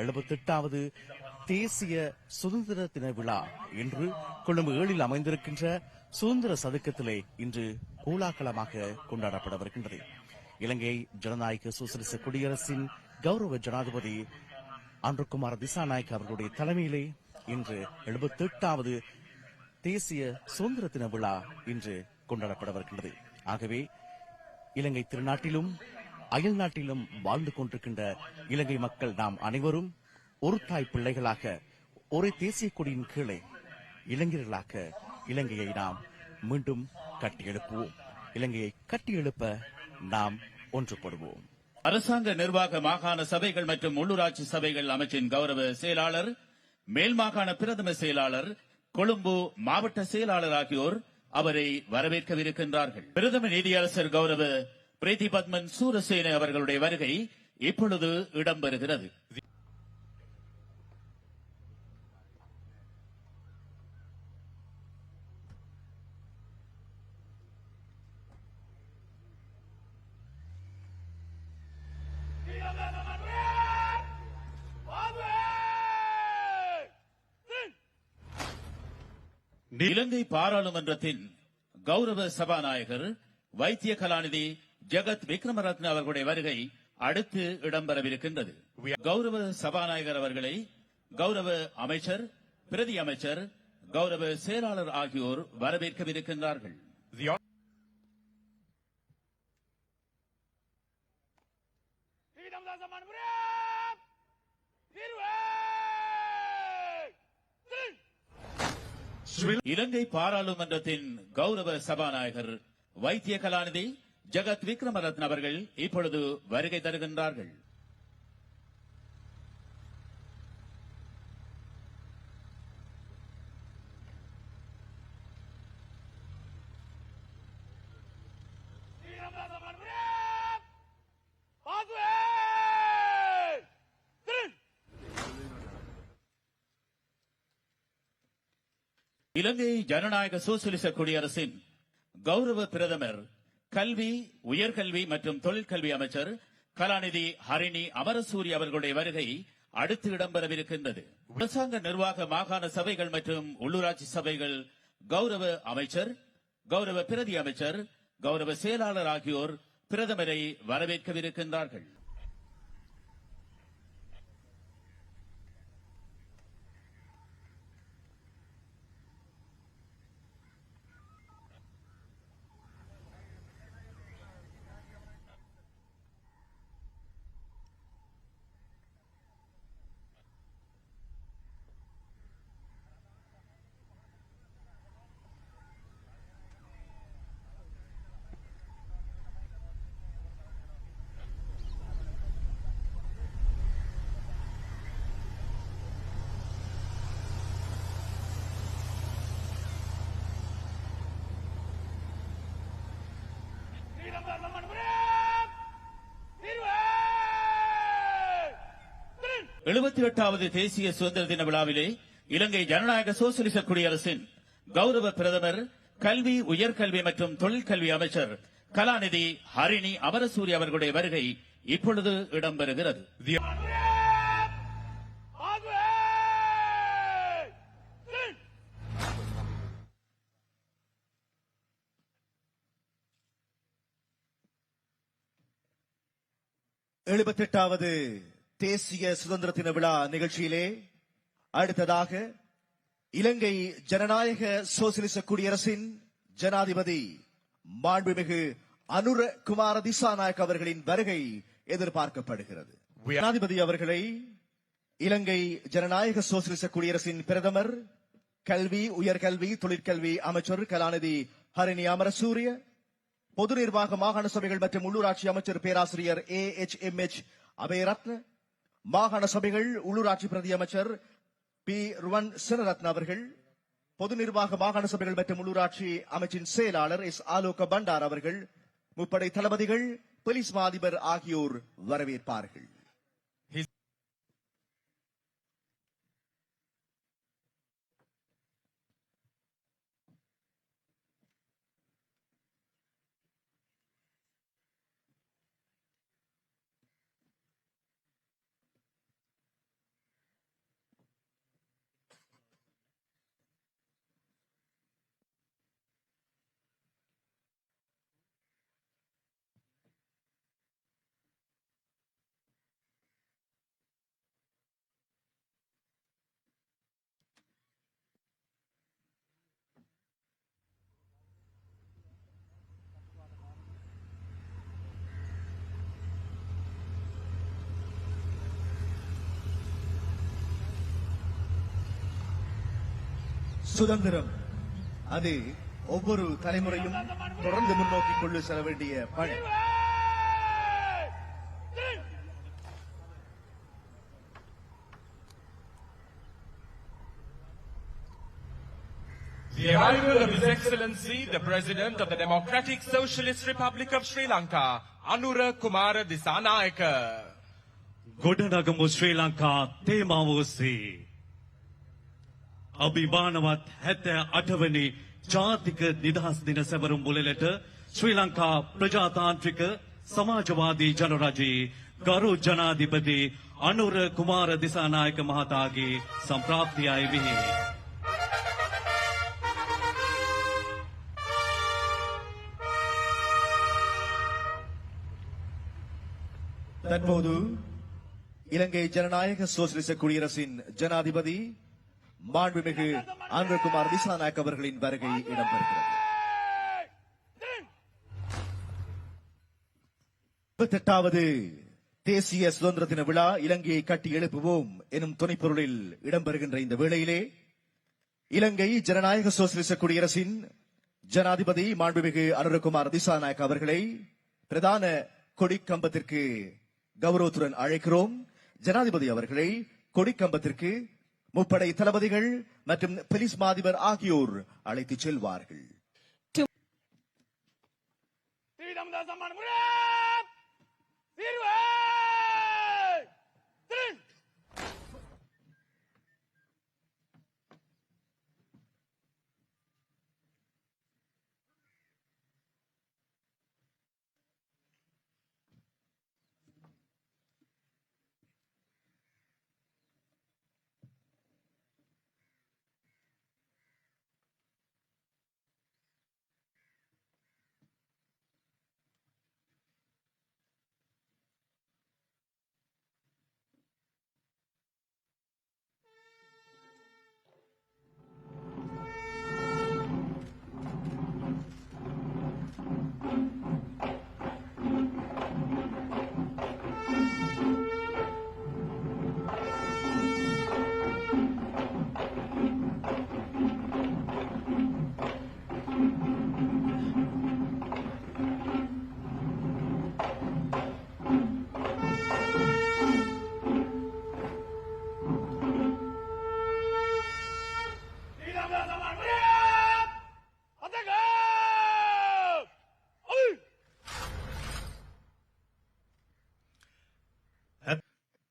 78வது தேசிய சுதந்திர தின விழா இன்று கொழும்பு 7 அமைந்திருக்கின்ற சுதந்திர சதுக்கத்திலே இன்று கோலாகலமாக கொண்டாடப்பட வருகின்றது. இலங்கை ஜனநாயக சோசலிச குடியரசின் கௌரவ ஜனாதிபதி அன்ருகுமார திசாநாயக்க அவர்களுடைய தலைமையிலே இன்று 78வது தேசிய சுதந்திர தின விழா இன்று கொண்டாடப்பட வருகின்றது. ஆகவே இலங்கை திருநாட்டிலும் அயல் நாட்டிலும் வாழ்ந்து கொண்டிருக்கின்ற இலங்கை மக்கள் நாம் அனைவரும் ஒரு தாய் பிள்ளைகளாக ஒரே தேசிய கொடியின் கீழே இளைஞர்களாக இலங்கையை நாம் மீண்டும் கட்டியெழுப்புவோம். இலங்கையை கட்டியெழுப்ப நாம் ஒன்றுபடுவோம். அரசாங்க நிர்வாக மாகாண சபைகள் மற்றும் உள்ளூராட்சி சபைகள் அமைச்சின் கௌரவ செயலாளர், மேல் மாகாண பிரதம செயலாளர், கொழும்பு மாவட்ட செயலாளர் ஆகியோர் அவரை வரவேற்கவிருக்கின்றார்கள். பிரதம நீதியரசர் கௌரவ பிரீதி பத்மன் சூரசேன அவர்களுடைய வருகை இப்பொழுது இடம்பெறுகிறது. இலங்கை பாராளுமன்றத்தின் கௌரவ சபாநாயகர் வைத்திய கலாநிதி ஜெகத் விக்ரமரத்ன அவர்களுடைய வருகை அடுத்து இடம்பெறவிருக்கின்றது. கௌரவ சபாநாயகர் அவர்களை கௌரவ அமைச்சர், பிரதி அமைச்சர், கௌரவ செயலாளர் ஆகியோர் வரவேற்கவிருக்கின்றார்கள். இலங்கை பாராளுமன்றத்தின் கௌரவ சபாநாயகர் வைத்திய கலாநிதி ஜெகத் விக்ரமரத்ன அவர்கள் இப்பொழுது வருகை தருகின்றார்கள். இலங்கை ஜனநாயக சோசலிச குடியரசின் கௌரவ பிரதமர், கல்வி, உயர்கல்வி மற்றும் தொழிற்கல்வி அமைச்சர் கலாநிதி ஹரிணி அமரசூரிய அவர்களுடைய வருகை அடுத்து இடம்பெறவிருக்கின்றது. அரசாங்க நிர்வாக மாகாண சபைகள் மற்றும் உள்ளூராட்சி சபைகள் கௌரவ அமைச்சர், கௌரவ பிரதி அமைச்சர், கௌரவ செயலாளர் ஆகியோர் பிரதமரை வரவேற்கவிருக்கின்றார்கள். எழுபத்தி 8வது தேசிய சுதந்திர தின விழாவிலே இலங்கை ஜனநாயக சோசலிச குடியரசின் கௌரவ பிரதமர், கல்வி, உயர்கல்வி மற்றும் தொழிற்கல்வி அமைச்சர் கலாநிதி ஹரிணி அமரசூரிய அவர்களுடைய வருகை இப்பொழுது இடம்பெறுகிறது. எழுபத்தெட்டாவது தேசிய சுதந்திர தின விழா நிகழ்ச்சியிலே அடுத்ததாக இலங்கை ஜனநாயக சோசலிச குடியரசின் ஜனாதிபதி மாண்புமிகு அனுர குமார திசாநாயக் அவர்களின் வருகை எதிர்பார்க்கப்படுகிறது. ஜனாதிபதி அவர்களை இலங்கை ஜனநாயக சோசலிச குடியரசின் பிரதமர், கல்வி, உயர்கல்வி, தொழிற்கல்வி அமைச்சர் கலாநிதி ஹரிணி அமரசூரிய, பொது நிர்வாக மாகாண சபைகள் மற்றும் உள்ளூராட்சி அமைச்சர் பேராசிரியர் AHMH அபேரத்ன, மாகாண சபைகள் உள்ளூராட்சி பிரதி அமைச்சர் பி ருவன் சினரத்ன அவர்கள், பொது நிர்வாக மாகாண சபைகள் மற்றும் உள்ளூராட்சி அமைச்சின் செயலாளர் எஸ் ஆலோக பண்டார் அவர்கள், முப்படை தளபதிகள், போலீஸ் மா அதிபர் ஆகியோர் வரவேற்பார்கள். சுதந்திரம் அது ஒவ்வொரு தலைமுறையும் தொடர்ந்து முன்னோக்கி கொண்டு செல்ல வேண்டிய பணி. The arrival of His Excellency, the President of the Democratic Socialist Republic of Sri Lanka, Anura Kumara Disanayaka. ගොඩනගමු ශ්‍රී ලංකා තේමාව ඔස්සේ අභිමානවත් 78 වනි ජාතික නිදහස් දින සැමරුම් මුලලට ශ්‍රී ලංකා ප්‍රජාතාන්ත්‍රික සමාජවාදී ජනරජයේ ගරු ජනාධිපති අනුර කුමාර දිසානායක මහතාගේ සම්ප්‍රාප්තියයි වෙහි. தற்போது இலங்கை ஜனநாயக சோசியலிச குடியரசின் ஜனாதிபதி மாண்புமிகு அனுரகுமார் திசாநாயக் அவர்களின் வருகை இடம்பெறுகிறது. 28வது தேசிய சுதந்திர தின விழா இலங்கையை கட்டி எழுப்புவோம் எனும் துணைப்பொருளில் இடம்பெறுகின்ற இந்த வேளையிலே இலங்கை ஜனநாயக சோசியலிச குடியரசின் ஜனாதிபதி மாண்புமிகு அனுரகுமார் திசாநாயக் அவர்களை பிரதான கொடிக்கம்பத்திற்கு கௌரவத்துடன் அழைக்கிறோம். ஜனாதிபதி அவர்களை கொடிக்கம்பத்திற்கு முப்படை தளபதிகள் மற்றும் போலீஸ் மாதிபர் ஆகியோர் அழைத்துச் செல்வார்கள்.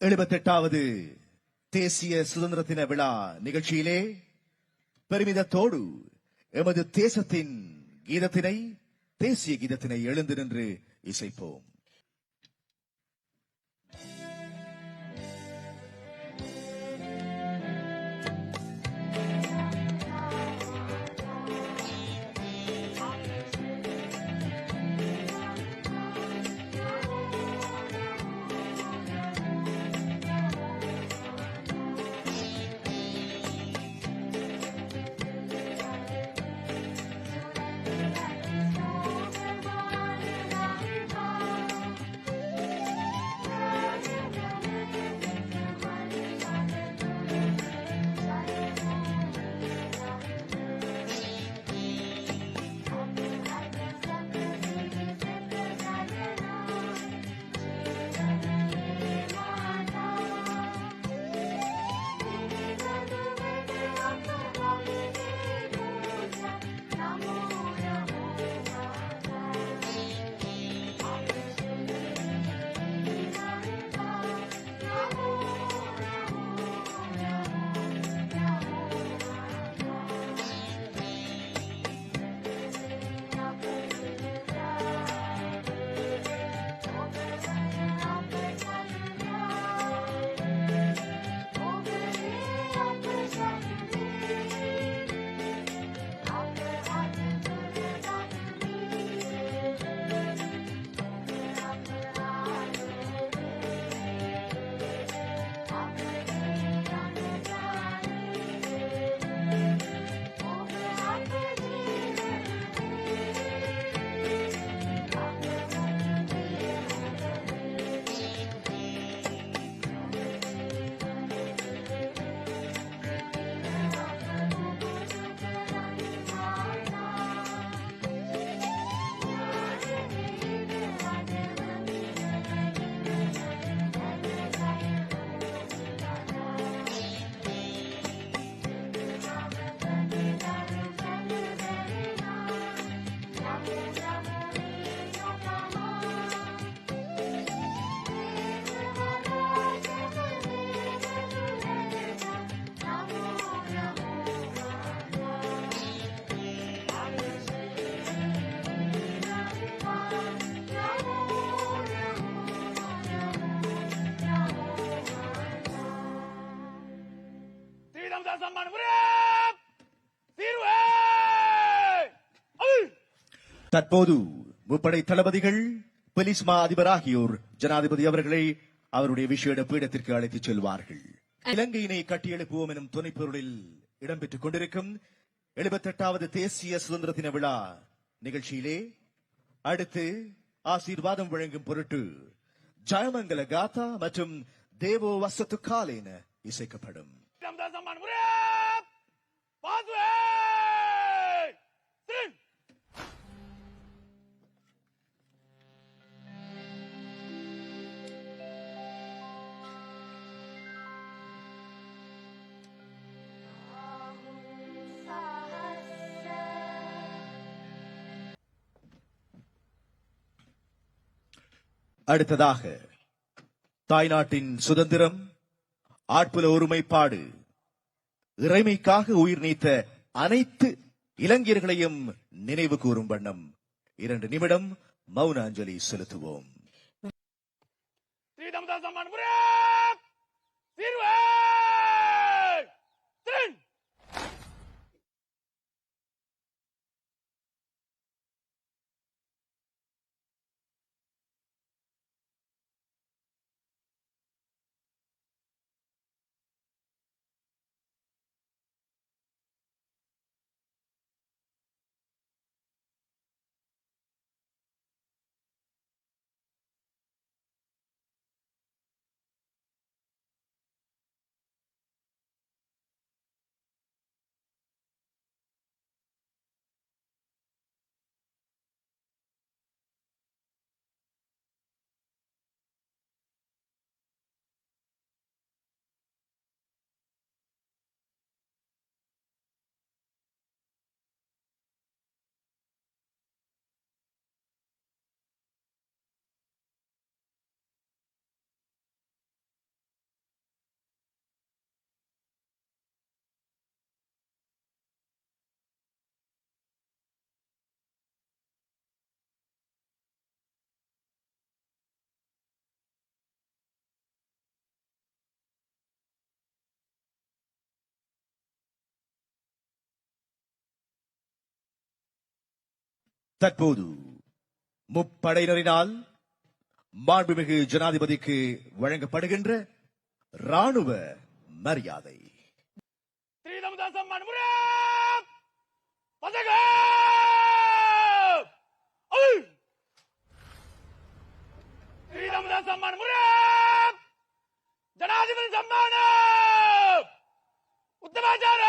எழுபத்தெட்டாவது தேசிய சுதந்திர தின விழா நிகழ்ச்சியிலே பெருமிதத்தோடு எமது தேசத்தின் கீதத்தினை தேசிய கீதத்தினை எழுந்து நின்று இசைப்போம். தற்போது முப்படை தளபதிகள் போலீஸ் மா அதிபர் ஆகியோர் ஜனாதிபதி அவர்களை அவருடைய விசேட பீடத்திற்கு அழைத்துச் செல்வார்கள். இலங்கையினை கட்டியெழுப்புவோம் எனும் துணைப்பொருளில் இடம்பெற்றுக் கொண்டிருக்கும் 78வது தேசிய சுதந்திர தின விழா நிகழ்ச்சியிலே அடுத்து ஆசீர்வாதம் வழங்கும் பொருட்டு ஜயமங்கல காதா மற்றும் தேவோ வசத்து காலேன இசைக்கப்படும். அடுத்ததாக தாய்நாட்டின் சுதந்திரம், ஆட்புல ஒருமைப்பாடு, இறைமைக்காக உயிர் நீத்த அனைத்து இளைஞர்களையும் நினைவு கூறும் வண்ணம் 2 நிமிடம் மௌன அஞ்சலி செலுத்துவோம். தற்போது முப்படையினரினால் மாண்புமிகு ஜனாதிபதிக்கு வழங்கப்படுகின்ற ராணுவ மரியாதை. ஜனாதிபதி சம்மான உத்தமாச்சார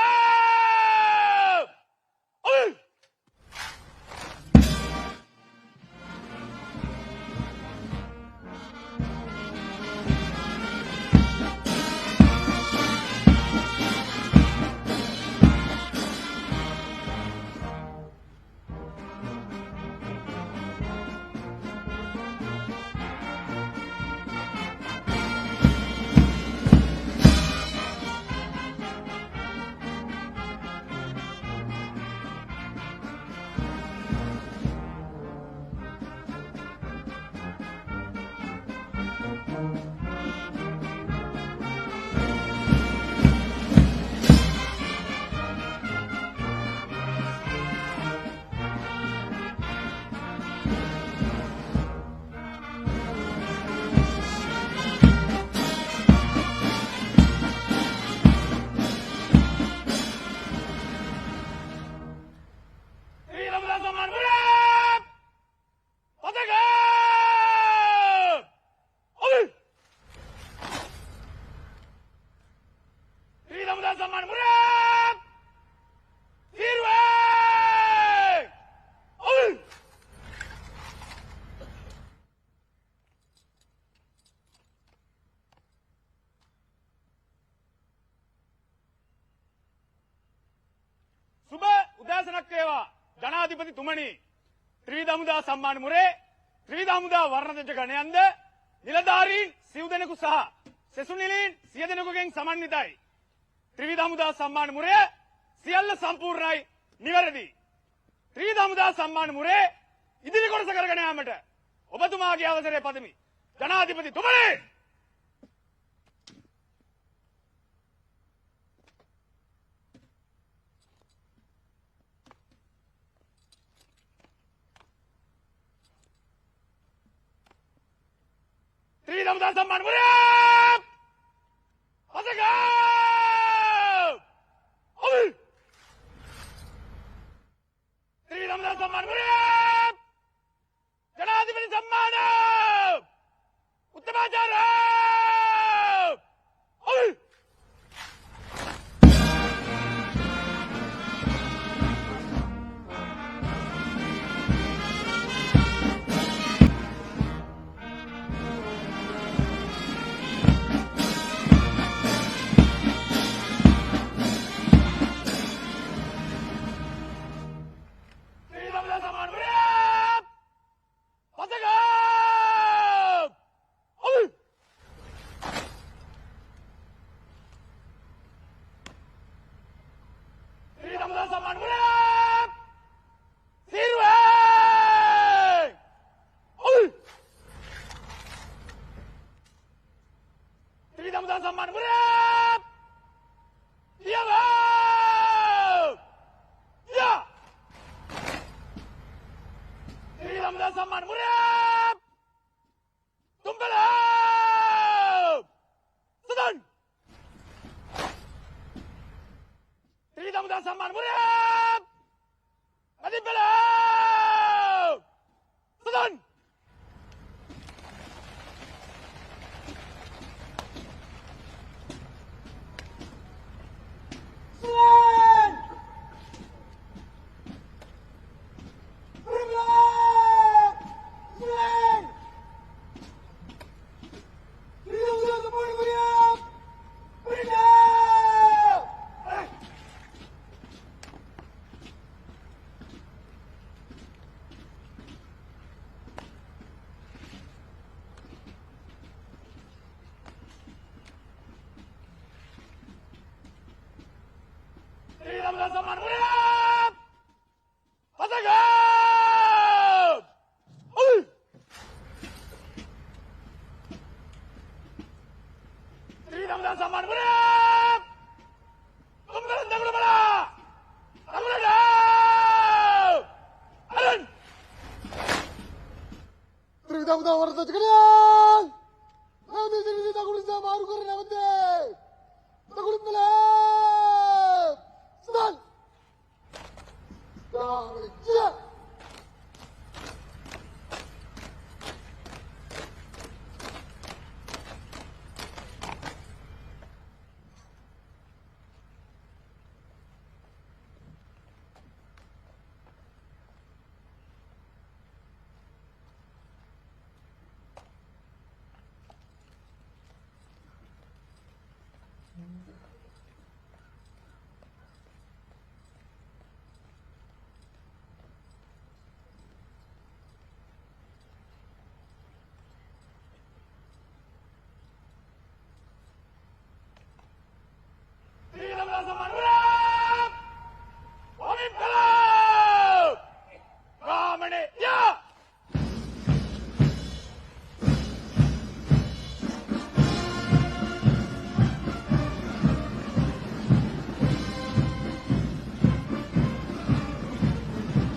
ජනාධිපති තුමනි ත්‍රිවිධ හමුදා සම්මාන මුරේ ත්‍රිවිධ හමුදා වර්ණ දෙජ ගණයන්ද නිලධාරීන් සිව් දෙනෙකු සහ සෙසු නිලීන් 100 දෙනෙකුගෙන් සමන්විතයි. ත්‍රිවිධ හමුදා සම්මාන මුරය සියල්ල සම්පූර්ණයි නිවැරදි. ත්‍රිවිධ හමුදා සම්මාන මුරේ ඉදිරි කොටස කරගෙන යාමට ඔබතුමාගේ අවසරය පතමි. ජනාධිපති තුමනි. ත්‍රිවිධ හමුදා සම්මාන මුරේ පසක ඔව් ත්‍රිවිධ හමුදා සම්මාන මුරේ ජනාධිපති සම්මාන උත්තමාචාර්ය ඔව්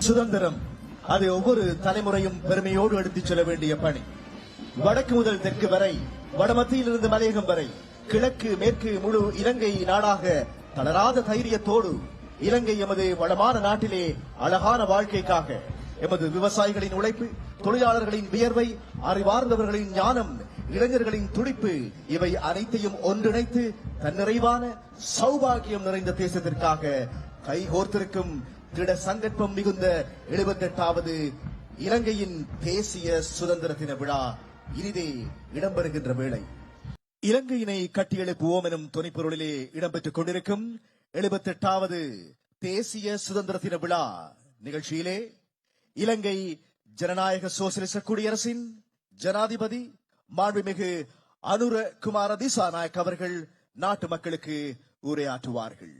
சுதந்திரம் அது ஒவ்வொரு தலைமுறையும் பெருமையோடு எடுத்துச் செல்ல வேண்டிய பணி. வடக்கு முதல் தெற்கு வரை, வடமத்தியிலிருந்து மலையகம் வரை, கிழக்கு மேற்கு முழு இலங்கை நாடாக தளராத தைரியத்தோடு இலங்கை எமது வளமான நாட்டிலே அழகான வாழ்க்கைக்காக எமது விவசாயிகளின் உழைப்பு, தொழிலாளர்களின் வியர்வை, அறிவார்ந்தவர்களின் ஞானம், இளைஞர்களின் துடிப்பு இவை அனைத்தையும் ஒன்றிணைத்து தன்னிறைவான சௌபாகியம் நிறைந்த தேசத்திற்காக கைகோர்த்திருக்கும் திட சங்கற்பம் மிகுந்த 78வது இலங்கையின் தேசிய சுதந்திர தின விழா இனிதே இடம்பெறுகின்ற வேளை இலங்கையினை கட்டியெழுப்புவோம் எனும் துணைப்பொருளிலே இடம்பெற்றுக் கொண்டிருக்கும் 78வது தேசிய சுதந்திர தின விழா நிகழ்ச்சியிலே இலங்கை ஜனநாயக சோசலிச குடியரசின் ஜனாதிபதி மாண்புமிகு அனுர குமார திசாநாயக் அவர்கள் நாட்டு மக்களுக்கு உரையாற்றுவார்கள்.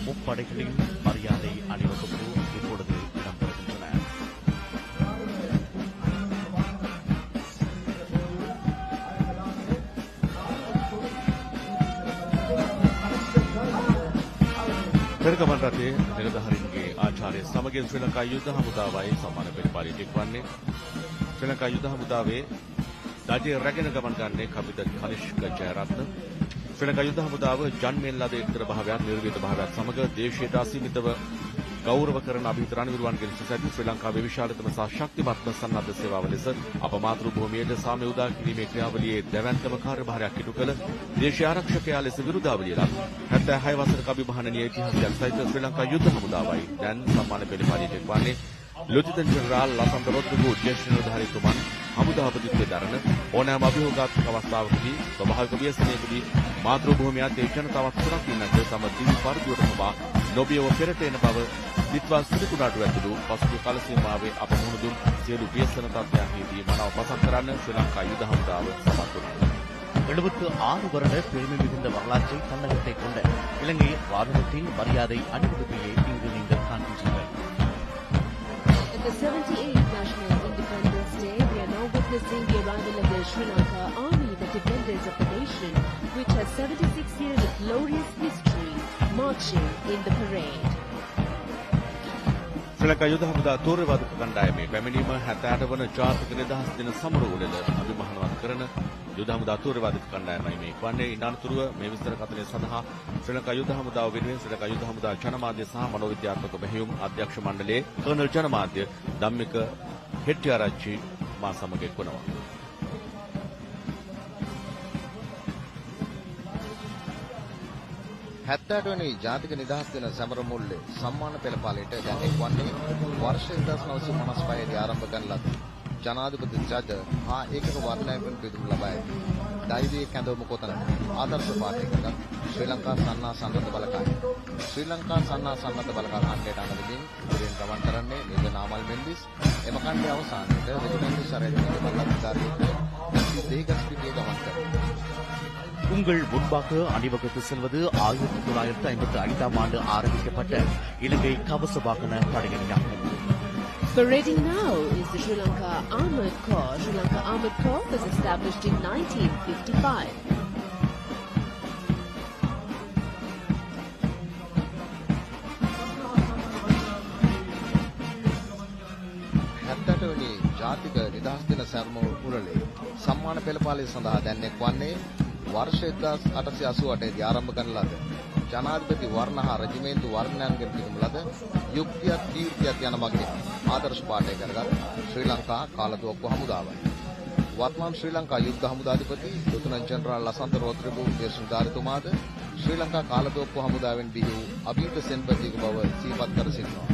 முப்படைகளின் மரியாதை அணிவகுப்பு இப்பொழுது இடம்பெறுகின்றன. පෙරගමන් රටේ නිලධාරීන්ගේ ආචාර්ය සමගින් ශ්‍රී ලංකා යුද්ධ හමුදාවයි සම්මාන පෙළපාලියක් වන්නේ. ශ්‍රී ලංකා යුද්ධ හමුදාවේ දඩිය රැගෙන ගමන් ගන්නේ කපිටන් කනිෂ්ක ජයරත්න. ශ්‍රී ලංකා යුද්ධ හමුදාව ජන්මෙන් ලද එක්තර භාවයක් නිර්විත භාවයක් සමග දේශයට අසීමිතව ගෞරව කරන අභිහිත රණවිරුවන්ගේ සිසැටි ශ්‍රී ලංකාවේ විශාලතම සහ ශක්තිමත්ම සන්නද්ධ සේවාව ලෙස අප මාතෘ භූමියේ සාමය උදා කිරීමේ ක්‍රියාවලියේ දැවැන්තම කාර්යභාරයක් ඉටු කළ දේශීය ආරක්ෂකයා ලෙස විරුදාවලියලා 76 වසරක අභිමානනීය ඉතිහාසයක් සහිත ශ්‍රී ලංකා යුද්ධ හමුදාවයි දැන් සම්මාන පෙළපාලියට වන්නේ. ලොතිතන් ජෙනරාල් ලසන්ත රොද්රිගෝ ජ්‍යෙෂ්ඨ නිලධාරීතුමන් හමුදාපතිත්වයේ දරන ඕනෑම අභියෝගාත්මක අවස්ථාවකදී ස්වභාවික ව්‍යසනයකදී මාතෘ භූමියත් ඒ ජනතාවත් සුරකින්නට තම දිවි පරිදියට සබා නොබියව පෙරට එන බව දිත්වා සිරිකුණාටු ඇතුළු පසුගිය කාල සීමාවේ අප මුහුණ දුන් සියලු ව්‍යසන තත්ත්වයන්හිදී මනාව පසක් කරන්න ශ්‍රී ලංකා යුද හමුදාව සමත් වුණා. 76 வருட பெருமை மிகுந்த வரலாற்றை தன்னகத்தை கொண்ட இலங்கை ராணுவத்தின் மரியாதை அணிவகுப்பையை இங்கு நீங்கள் காண்கின்றீர்கள். At the 78th National Independence Day, we are now witnessing the arrival of the Sri Lanka Army, the defenders of the nation, which has 76 years of glorious history, marching in the parade. ශ්‍රී ලංකා යුද හමුදා තෝරවාදක කණ්ඩායමේ පැමිණීම 78 වන ජාතික නිදහස් දින සමරුවලද අභිමානවත් කරන යුද හමුදා තෝරවාදක කණ්ඩායමයි මේ වන්නේ. ඉන්නානතුරුව මේ විස්තර කතනය සඳහා ශ්‍රී ලංකා යුද හමුදාව වෙනුවෙන් ශ්‍රී ලංකා යුද හමුදා ජනමාධ්‍ය සහ මනෝවිද්‍යාත්මක මෙහෙයුම් අධ්‍යක්ෂ මණ්ඩලයේ කර්නල් ජනමාධ්‍ය ධම්මික හෙට්ටිආරච්චි මා සමග එක්වනවා. හැත්තෑටවැනි ජාතික නිදහස් දින සැමරුම් මුල්ලේ සම්මාන පෙළපාලියට දැන් එක්වන්නේ වර්ෂ 1955 දී ආරම්භ කරන ලද ජනාධිපති ජජ හා ඒකක වර්ණයකින් පිදුම් ලබා ඇති දෛවීය කැඳවුම කොතනද ආදර්ශ පාඨයකට ශ්‍රී ලංකා සන්නා සන්නද්ධ බලකාය. ශ්‍රී ලංකා සන්නා සන්නද්ධ බලකාය ඛණ්ඩයට අනුගමින් ඉදිරියෙන් ගමන් කරන්නේ මේජර් නාමල් මෙන්ඩිස්. එම ඛණ්ඩයේ අවසානයේදී රෙජිමෙන්ට් සරේදීගේ බල්ලත්කාරයෙක් දෙහිගස්පිටියේ ගමන් කරනවා. உங்கள் முன்பாக அணிவகுத்து செல்வது 1955ஆம் ஆண்டு ஆரம்பிக்கப்பட்ட இலங்கை கவச வாகன படையணியாகும். Parading now is the Sri Lanka Armoured Corps. Sri Lanka Armoured Corps was established in 1955. හැත්තෑටවැනි ජාතික නිදහස් දින සැමරුම් මුල්ලේ සම්මාන පෙළපාලිය සඳහා දැන් එක්වන්නේ වර්ෂ 1888 දී ආරම්භ කරන ලද ජනාධිපති වර්ණ හා රෙජිමේන්තු වර්ණයන්ගෙන් පිදුම් ලද යුක්තියක් කීර්තියක් යන මගින් ආදර්ශ පාඨය කරගත් ශ්‍රී ලංකා කාලතුවක්කු හමුදාවයි. වර්තමාන ශ්‍රී ලංකා යුද්ධ හමුදාධිපති ලොතුනන් ජෙනරාල් ලසන්ත රොද්රිගෝ ජ්‍යෙෂ්ඨ ශ්‍රී ලංකා කාලතුවක්කු හමුදාවෙන් බිහි වූ අභීත සෙන්පතියක බව සිහිපත් කර සිටිනවා.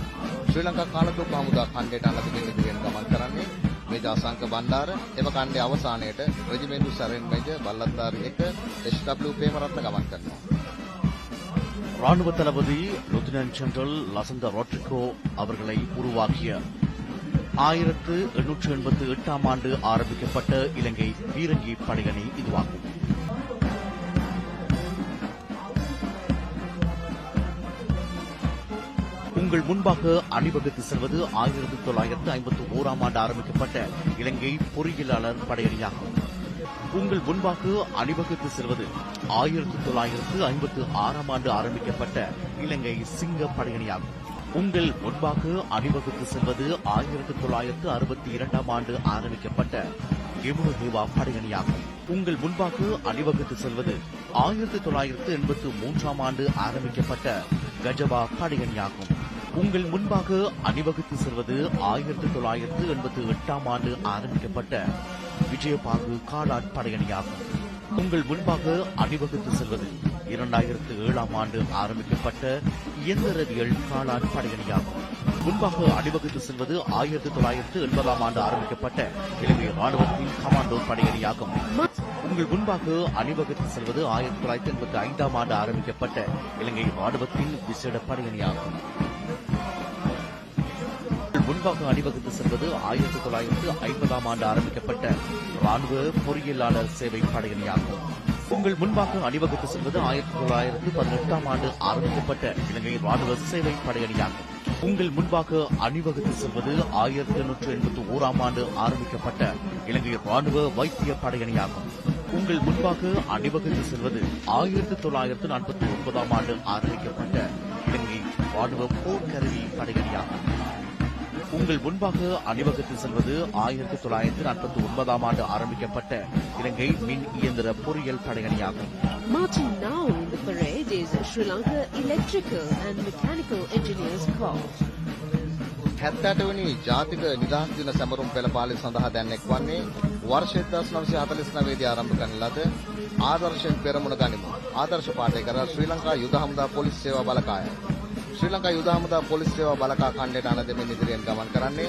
ශ්‍රී ලංකා කාලතුවක්කු හමුදා ඛණ්ඩයට අනුගමින් ඉදිරියෙන් ගමන් කරන්නේ මේජර් අසංක බණ්ඩාර. එම ඛණ්ඩයේ අවසානයේට රෙජිමෙන්ටු සරෙන් මේජර් බල්ලත්තාර එක එස්.ඩබ්ලිව් ප්‍රේමරත්න ගමන් කරනවා. ராணுவ தளபதி லெப்டினன்ட் ஜெனரல் லசந்த ரொட்ரிகோ அவர்களை உருவாக்கிய 1888ஆம் ஆண்டு ஆரம்பிக்கப்பட்ட இலங்கை பீரங்கி படையணி இதுவாகும். உங்கள் முன்பாக அணிவகுத்து செல்வது 1951ஆம் ஆண்டு ஆரம்பிக்கப்பட்ட இலங்கை பொறியியலாளர் படையணியாகும். உங்கள் முன்பாக அணிவகுத்து செல்வது 1956ஆம் ஆண்டு ஆரம்பிக்கப்பட்ட இலங்கை சிங்க படையணியாகும். உங்கள் முன்பாக அணிவகுத்து செல்வது 1962ஆம் ஆண்டு ஆரம்பிக்கப்பட்ட கெமுனுஹேவா படையணியாகும். உங்கள் முன்பாக அணிவகுத்து செல்வது 1983ஆம் ஆண்டு ஆரம்பிக்கப்பட்ட கஜபா படையணியாகும். உங்கள் முன்பாக அணிவகுத்து செல்வது 1988ஆம் ஆண்டு ஆரம்பிக்கப்பட்ட விஜயபாகு காலாட் படையணியாகும். உங்கள் முன்பாக அணிவகுத்து செல்வது 2007ஆம் ஆண்டு ஆரம்பிக்கப்பட்ட இயந்திரவியல் காலாட் படையணியாகும். முன்பாக அணிவகுத்து செல்வது 1980ஆம் ஆண்டு ஆரம்பிக்கப்பட்ட இலங்கை ராணுவத்தின் கமாண்டோ படையணியாகும். உங்கள் முன்பாக அணிவகுத்து செல்வது 1985ஆம் ஆண்டு ஆரம்பிக்கப்பட்ட இலங்கை ராணுவத்தின் விசேட படையணியாகும். முன்பாக அணிவகுத்து செல்வது 1950ஆம் ஆண்டு ஆரம்பிக்கப்பட்ட ராணுவ பொறியியலாளர் சேவை படையணியாகும். உங்கள் முன்பாக அணிவகுத்து செல்வது 1918ஆம் ஆண்டு ஆரம்பிக்கப்பட்ட இலங்கை ராணுவ சேவை படையணியாகும். உங்கள் முன்பாக அணிவகுத்து செல்வது 1881ஆம் ஆண்டு ஆரம்பிக்கப்பட்ட இலங்கை ராணுவ வைத்திய படையணியாகும். உங்கள் முன்பாக அணிவகுத்து செல்வது 1949ஆம் ஆண்டு ஆரம்பிக்கப்பட்ட இலங்கை ராணுவ போர்க்கருவி படையணியாகும். உங்கள் முன்பாக அணிவகுத்து செல்வது 1949 ஆண்டு ஆரம்பிக்கப்பட்ட இலங்கை மின் இயந்திர பொறியியல் படையணியாகும். Marching now in the parade is Sri Lanka Electrical and Mechanical Engineers Corps. 78 වෙනි ජාතික නිදහස් දින සැමරුම් පෙළපාලි සඳහා දැන් එක්වන්නේ වර්ෂ 1949 දී ආරම්භ කරන ලද ආදර්ශයෙන් පෙරමුණ ගනිමු. ආදර්ශ පාඨය කර ශ්‍රී ලංකා යුද හමුදා පොලිස් සේවා බලකාය. ශ්‍රී ලංකා යුද හමුදා පොලිස් සේවා බලකා ඛණ්ඩයට අන දෙමින් ඉදිරියෙන් ගමන් කරන්නේ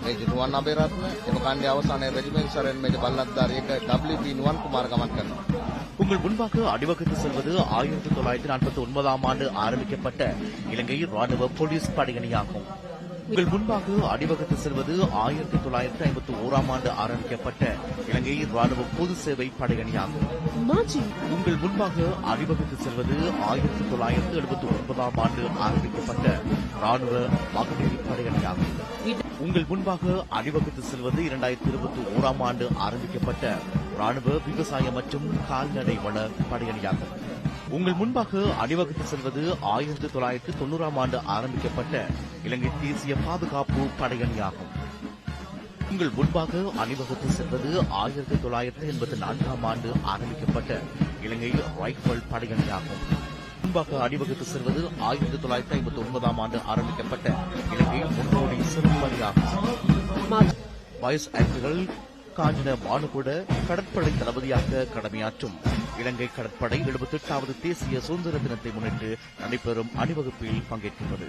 මේජර් නුවන් අබේරත්න. එම ඛණ්ඩයේ අවසානයේ රෙජිමෙන්ට් සරෙන් මේජර් බල්ලත්දාරියක WP නුවන් කුමාර ගමන් කරනවා. உங்கள் முன்பாக அணிவகுத்து செல்வது 1949 ஆண்டு ஆரம்பிக்கப்பட்ட இலங்கை ராணுவ போலீஸ் படையணியாகும். உங்கள் முன்பாக அணிவகுத்து செல்வது 1951 ஆண்டு ஆரம்பிக்கப்பட்ட இலங்கை ராணுவ பொது சேவை படையணியாகும். உங்கள் முன்பாக அணிவகுத்து செல்வது 1979 ஆண்டு ஆரம்பிக்கப்பட்ட ராணுவ மகளிர் படையணியாகும். உங்கள் முன்பாக அணிவகுத்து செல்வது 2021 ஆண்டு ஆரம்பிக்கப்பட்ட ராணுவ விவசாய மற்றும் கால்நடை வள படையணியாகும். உங்கள் முன்பாக அணிவகுத்து செல்வது 1990 ஆண்டு ஆரம்பிக்கப்பட்ட இலங்கை தேசிய பாதுகாப்பு படையணியாகும். உங்கள் முன்பாக அணிவகுத்து செல்வது 1984 ஆண்டு ஆரம்பிக்கப்பட்ட இலங்கை ரைபிள் படையணியாகும். முன்பாக அணிவகுத்து செல்வது 1959 ஆண்டு ஆரம்பிக்கப்பட்ட இலங்கை முன்னோடி சிறுபணியாகும். வைஸ் அட்மிரல் காஞ்சன பானுகூட கடற்படை தளபதியாக கடமையாற்றும் இலங்கை கடற்படை 78வது தேசிய சுதந்திர தினத்தை முன்னிட்டு நடைபெறும் அணிவகுப்பில் பங்கேற்கின்றது.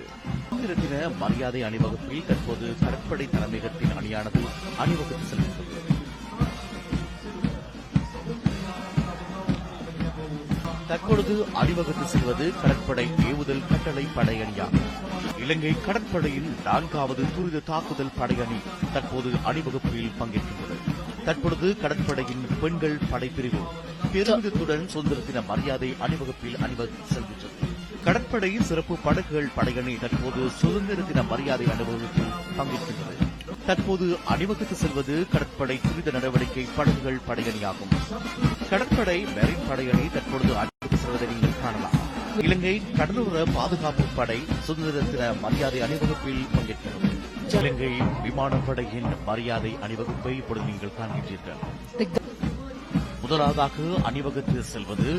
சுதந்திர தின மரியாதை அணிவகுப்பில் தற்போது கடற்படை தலைமையகத்தின் அணியானது அணிவகுத்து செல்கின்றது. தற்பொழுது அணிவகுத்து செல்வது கடற்படை ஏவுதல் கட்டளை படையணியாகும். இலங்கை கடற்படையின் 4வது துரித தாக்குதல் படையணி தற்போது அணிவகுப்பில் பங்கேற்கின்றது. தற்பொழுது கடற்படையின் பெண்கள் படைப்பிரிவு பெருமிதத்துடன் சுதந்திர தின மரியாதை அணிவகுப்பில் அணிவகுத்து செல்கின்றது. கடற்படை சிறப்பு படகுகள் படையணி தற்போது சுதந்திர தின மரியாதை அணிவகுப்பில் பங்கேற்கின்றது. தற்போது அணிவகுத்து செல்வது கடற்படை துரித நடவடிக்கை படகுகள் படையணியாகும். கடற்படை மெரின் படையணி தற்பொழுது அணிவகுத்து செல்வதை நீங்கள் காணலாம். இலங்கை கடலோர பாதுகாப்பு படை சுதந்திர தின மரியாதை அணிவகுப்பில் பங்கேற்கிறது. இலங்கை விமானப்படையின் மரியாதை அணிவகுப்பை இப்பொழுது நீங்கள் காண்கின்றீர்கள். முதலாவதாக அணிவகுத்து செல்வது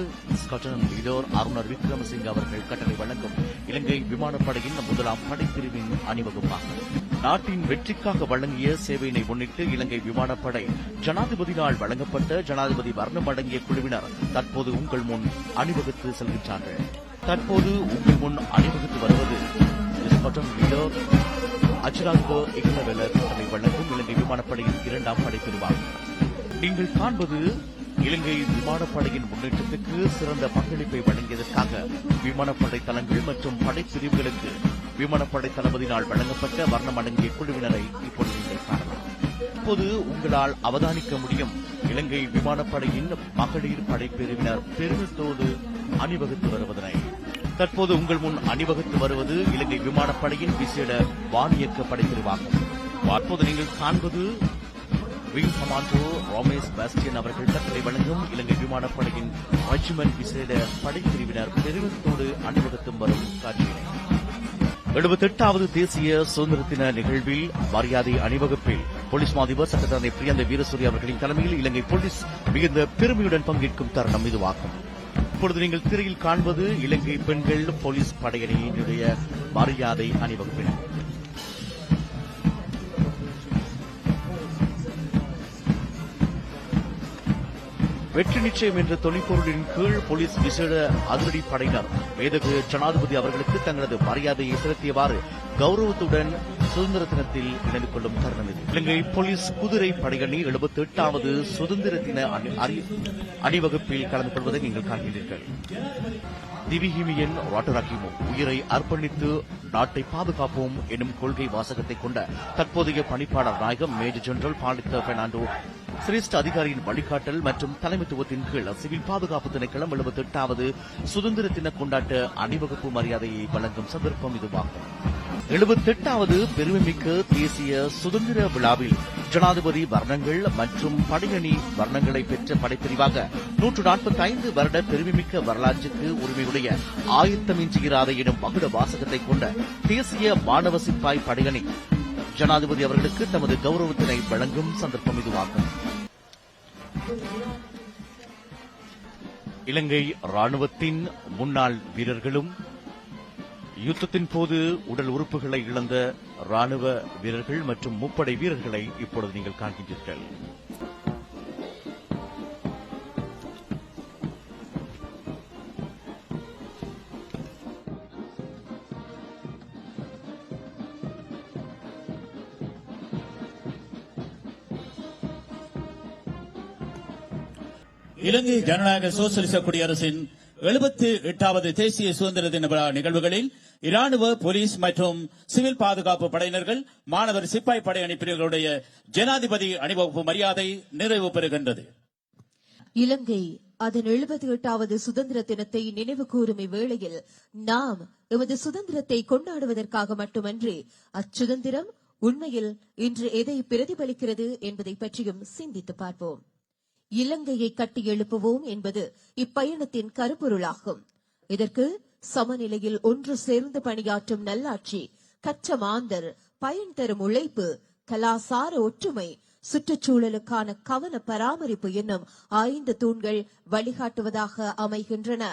ஸ்காட்லாந்து லீடர் அருணர் விக்ரமசிங்க அவர்கள் கட்டளை வழங்கும் இலங்கை விமானப்படையின் 1ஆம் படைப்பிரிவின் அணிவகுப்பாகும். நாட்டின் வெற்றிக்காக வழங்கிய சேவையினை முன்னிட்டு இலங்கை விமானப்படை ஜனாதிபதியால் வழங்கப்பட்ட ஜனாதிபதி வர்ணம் அடங்கிய குழுவினர் தற்போது உங்கள் முன் அணிவகுத்து செல்கின்றார்கள். தற்போது உங்கள் முன் அணிவகுத்து வருவது ஸ்காட்லாந்து லீடர் அச்சுராஜோ இக்னவெல கட்டளை வழங்கும் இலங்கை விமானப்படையின் 2ஆம் படைப்பிரிவாகும். நீங்கள் காண்பது இலங்கை விமானப்படையின் முன்னேற்றத்துக்கு சிறந்த பங்களிப்பை வழங்கியதற்காக விமானப்படை தளங்கள் மற்றும் படைப்பிரிவுகளுக்கு விமானப்படை தளபதியினால் வழங்கப்பட்ட வர்ணம் அடங்கிய குழுவினரை இப்பொழுது நீங்கள் காணலாம். இப்போது உங்களால் அவதானிக்க முடியும் இலங்கை விமானப்படையின் மகளிர் படைப்பிரிவினர் பெருமிதத்தோடு அணிவகுத்து வருவதனை. தற்போது உங்கள் முன் அணிவகுத்து வருவது இலங்கை விமானப்படையின் விசேட வானியக்க படைப்பிரிவாகும். அப்போது நீங்கள் காண்பது விங் கமாண்டோ ரோமேஷ் பாஸ்டியன் அவர்கள் கட்டளை வழங்கும் இலங்கை விமானப்படையின் ரெஜிமெண்ட் விசேட படைப்பிரிவினர் பெருமிதத்தோடு அணிவகுத்தும் வரும் காட்சியினை 78வது தேசிய சுதந்திர தின நிகழ்வில் மரியாதை அணிவகுப்பில் போலீஸ் மாதிபர் சட்டத்தரணி பிரியந்த வீரசூரி அவர்களின் தலைமையில் இலங்கை போலீஸ் மிகுந்த பெருமையுடன் பங்கேற்கும் தருணம் இதுவாகும். இப்பொழுது நீங்கள் திரையில் காண்பது இலங்கை பெண்கள் போலீஸ் படையணியினுடைய மரியாதை அணிவகுப்பினர். வெற்றி நிச்சயம் என்ற தொனிப்பொருளின் கீழ் போலீஸ் விசேட அதிரடி படையினர் மேதகு ஜனாதிபதி அவர்களுக்கு தங்களது மரியாதையை செலுத்தியவாறு கௌரவத்துடன் சுதந்திர தினத்தில் இணைந்து கொள்ளும் தருணம் இது. இலங்கை போலீஸ் குதிரை படையணி 78வது சுதந்திர தின அணிவகுப்பில் கலந்து கொள்வதை நீங்கள் காண்கிறீர்கள். திவிஹிமியன் வாட்டராக்கிமோ உயிரை அர்ப்பணித்து நாட்டை பாதுகாப்போம் எனும் கொள்கை வாசகத்தை கொண்ட தற்போதைய பணிப்பாளர் நாயகம் மேஜர் ஜெனரல் பாலித்த பெர்னாண்டோ சிரேஷ்ட அதிகாரியின் வழிகாட்டல் மற்றும் தலைமைத்துவத்தின் கீழ் சிவில் பாதுகாப்பு திணைக்களம் 78வது சுதந்திர தின கொண்டாட்ட அணிவகுப்பு மரியாதையை வழங்கும் சந்தர்ப்பம் இதுவாகும். 78வது பெருமைமிக்க தேசிய சுதந்திர விழாவில் ஜனாதிபதி வர்ணங்கள் மற்றும் படையணி வர்ணங்களை பெற்ற படைப்பிரிவாக 145 வருட பெருமைமிக்க வரலாற்றுக்கு உரிமையுடைய ஆயத்தமின்றுகிறாத எனும் மகுட வாசகத்தை கொண்ட தேசிய மாணவ சிப்பாய் படையணி ஜனாதிபதி அவர்களுக்கு தமது கௌரவத்தினை வழங்கும் சந்தர்ப்பம் இதுவாகும். இலங்கை ராணுவத்தின் முன்னாள் வீரர்களும் யுத்தத்தின் போது உடல் உறுப்புகளை இழந்த ராணுவ வீரர்கள் மற்றும் முப்படை வீரர்களை இப்பொழுது நீங்கள் காண்கின்றீர்கள். இலங்கை ஜனநாயக சோசலிச குடியரசின் 78வது தேசிய சுதந்திர தின விழா நிகழ்வுகளில் இராணுவ போலீஸ் மற்றும் சிவில் பாதுகாப்பு படையினர்கள் மாணவர் சிப்பாய் படையணி பிரிவுகளுடைய ஜனாதிபதி அணிவகுப்பு மரியாதை நிறைவு பெறுகின்றது. இலங்கை அதன் 78வது சுதந்திர தினத்தை நினைவு கூறும் இவ்வேளையில் நாம் எமது சுதந்திரத்தை கொண்டாடுவதற்காக மட்டுமன்றி அச்சுதந்திரம் உண்மையில் இன்று எதை பிரதிபலிக்கிறது என்பதை பற்றியும் சிந்தித்து பார்ப்போம். இலங்கையை கட்டி எழுப்புவோம் என்பது இப்பயணத்தின் கருப்பொருளாகும். இதற்கு சமநிலையில் ஒன்று சேர்ந்து பணியாற்றும் நல்லாட்சி, கற்ற மாந்தர், பயன் தரும் உழைப்பு, கலாசார ஒற்றுமை, சுற்றுச்சூழலுக்கான கவன பராமரிப்பு என்னும் 5 தூண்கள் வழிகாட்டுவதாக அமைகின்றன.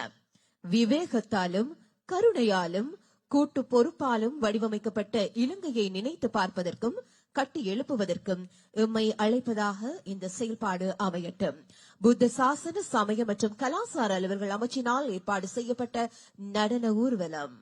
விவேகத்தாலும் கருணையாலும் கூட்டு பொறுப்பாலும் வடிவமைக்கப்பட்ட இலங்கையை நினைத்து பார்ப்பதற்கும் கட்டி எழுப்புவதற்கும் எம்மை அழைப்பதாக இந்த செயல்பாடு அமையட்டும். புத்த சாசன சமய மற்றும் கலாசார அலுவலர்கள் அமைச்சினால் ஏற்பாடு செய்யப்பட்ட நடன ஊர்வலம்.